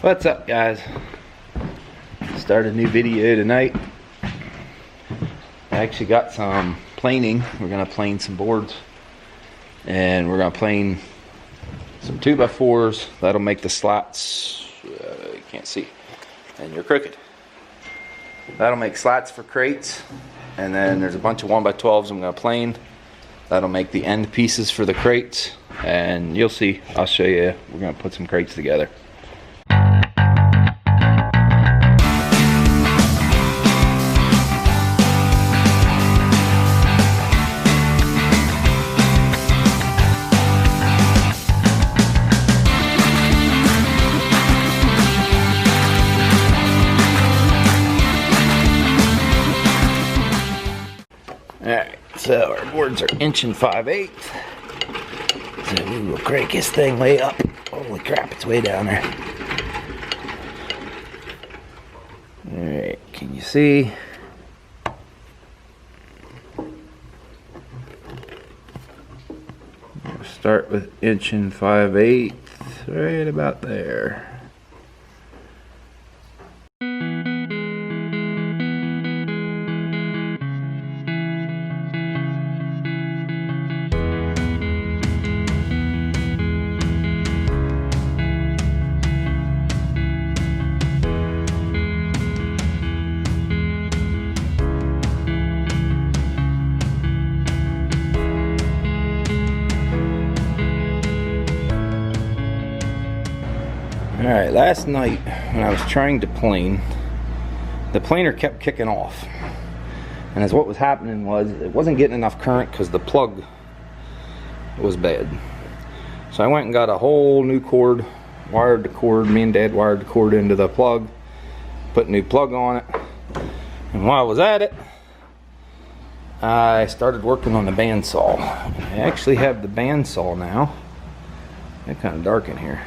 What's up, guys? Start a new video tonight. I actually got some planing. We're gonna plane some boards, and we're gonna plane some 2x4s. That'll make the slats. You can't see, and you're crooked. That'll make slats for crates, and then there's a bunch of 1x12s I'm gonna plane. That'll make the end pieces for the crates, and you'll see. I'll show you. We're gonna put some crates together. Alright, so our boards are 1 5/8. So we will crank this thing way up. Holy crap, it's way down there. Alright, can you see? We'll start with 1 5/8, right about there. Alright, last night when I was trying to plane, the planer kept kicking off. And as what was happening was, it wasn't getting enough current because the plug was bad. So I went and got a whole new cord, wired the cord, me and Dad wired the cord into the plug, put a new plug on it. And while I was at it, I started working on the bandsaw. I actually have the bandsaw now. It's kind of dark in here.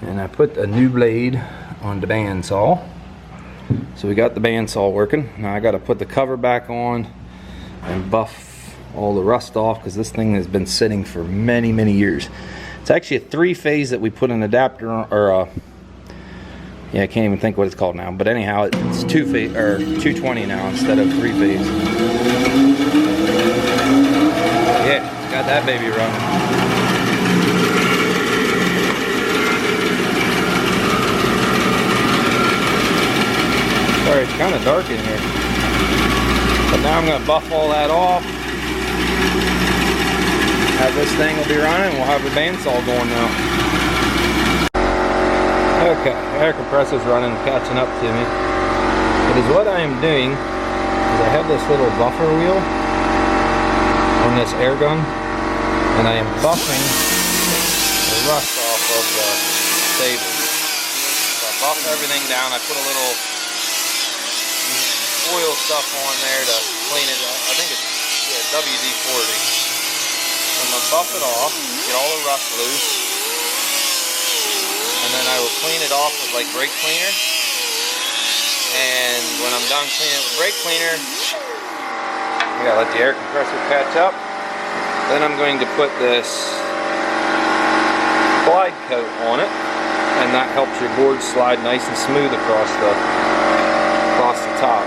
And I put a new blade on the bandsaw. So we got the bandsaw working. Now I got to put the cover back on and buff all the rust off because this thing has been sitting for many, many years. It's actually a 3-phase that we put an adapter on, or yeah, I can't even think what it's called now. But anyhow, it's 2-phase or 220 now instead of 3-phase. Yeah, got that baby running. Sorry, it's kind of dark in here. But now I'm going to buff all that off. Have this thing will be running. We'll have the bandsaw going now. Okay, air compressor's running, catching up to me. Because what I am doing is I have this little buffer wheel on this air gun, and I am buffing the rust off of the stable. So I buff everything down. I put a little oil stuff on there to clean it up. I think it's WD-40. I'm going to buff it off, get all the rust loose, and then I will clean it off with like brake cleaner. And when I'm done cleaning it with brake cleaner, I gotta let the air compressor catch up. Then I'm going to put this glide coat on it, and that helps your board slide nice and smooth across the top.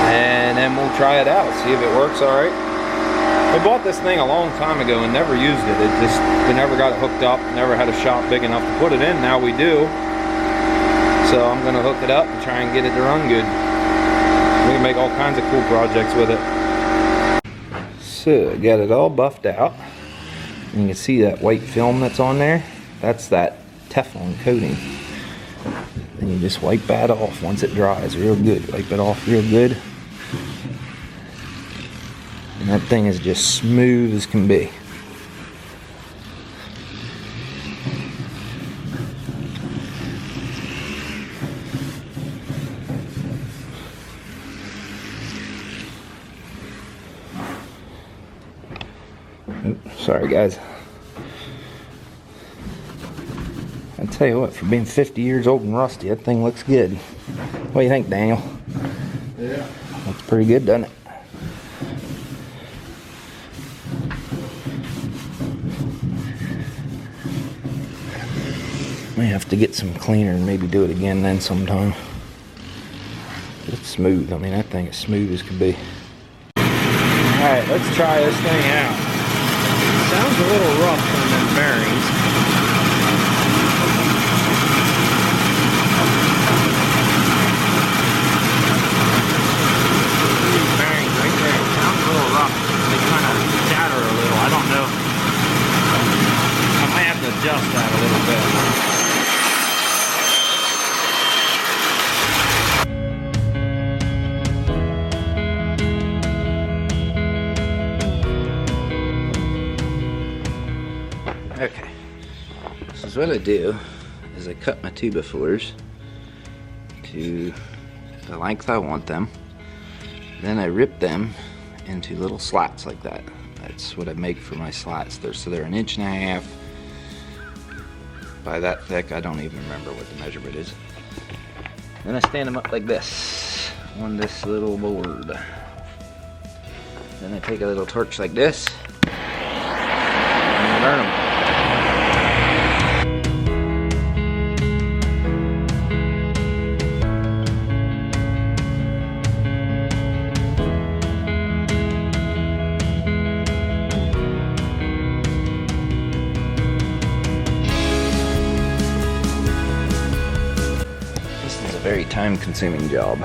And then we'll try it out, see if it works alright. We bought this thing a long time ago and never used it. We never got it hooked up, never had a shop big enough to put it in. Now we do. So I'm going to hook it up and try and get it to run good. We can make all kinds of cool projects with it. So, got it all buffed out. And you can see that white film that's on there. That's that Teflon coating. And you just wipe that off once it dries real good. Wipe it off real good. And that thing is just smooth as can be. Oops, sorry guys. I tell you what, for being 50 years old and rusty, that thing looks good. What do you think, Daniel? Yeah. Looks pretty good, doesn't it? May have to get some cleaner and maybe do it again then sometime. It's smooth. I mean, that thing is smooth as could be. Alright, let's try this thing out. Sounds a little rough on them bearings. These bearings right there, sounds a little rough. They kind of shatter a little. I don't know. I might have to adjust that a little bit. Okay, so what I do is I cut my 2x4s to the length I want them. Then I rip them into little slats like that. That's what I make for my slats. So they're 1.5 inches by that thick. I don't even remember what the measurement is. Then I stand them up like this on this little board. Then I take a little torch like this and I burn them. Very time-consuming job.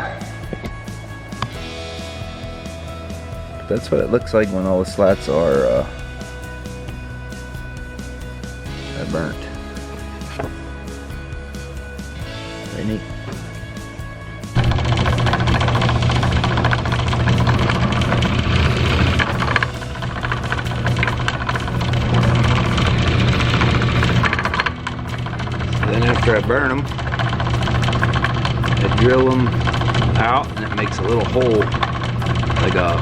But that's what it looks like when all the slats are burnt. Very neat. Then after I burn them, I drill them out and it makes a little hole, like a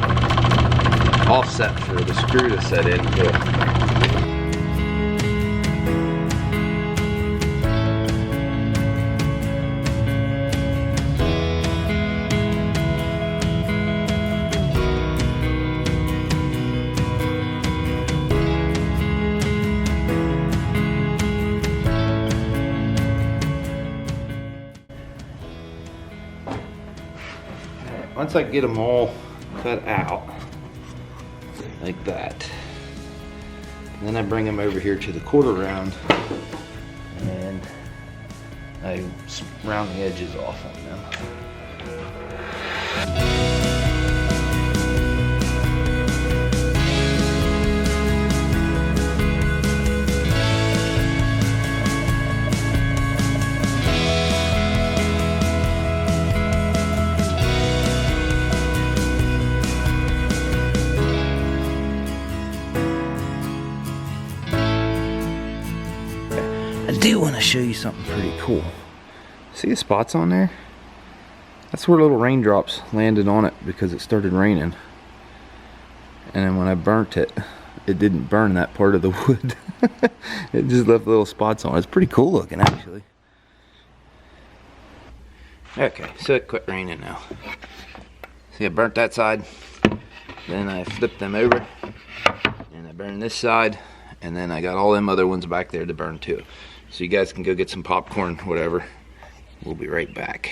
offset for the screw to set into. Once I get them all cut out, like that, then I bring them over here to the quarter round and I round the edges off on them. I do want to show you something pretty cool. See the spots on there? That's where little raindrops landed on it because it started raining. And then when I burnt it, it didn't burn that part of the wood. It just left little spots on it. It's pretty cool looking actually. Okay, so it quit raining now. See, I burnt that side. Then I flipped them over and I burned this side. And then I got all them other ones back there to burn too. So you guys can go get some popcorn, whatever. We'll be right back.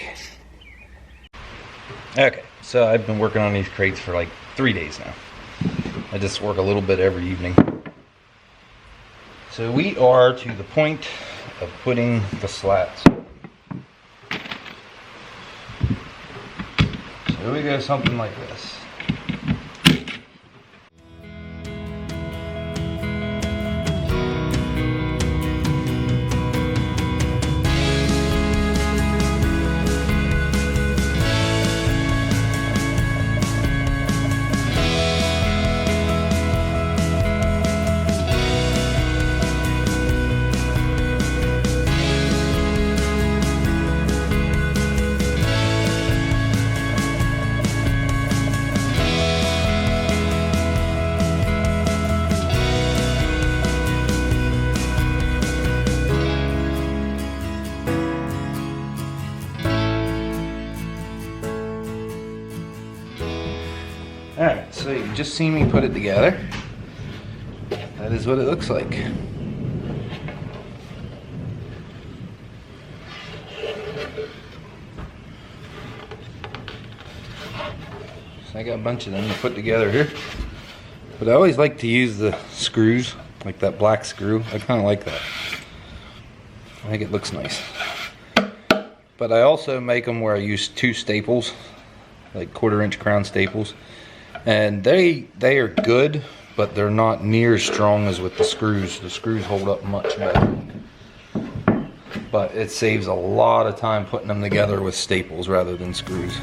Okay, so I've been working on these crates for like 3 days now. I just work a little bit every evening. So we are to the point of putting the slats. So we go something like this. Alright, so you just seen me put it together. That is what it looks like. I got a bunch of them to put together here. But I always like to use the screws, like that black screw. I kind of like that. I think it looks nice. But I also make them where I use 2 staples, like 1/4-inch crown staples. And they are good, but they're not near as strong as with the screws. The screws hold up much better. But it saves a lot of time putting them together with staples rather than screws.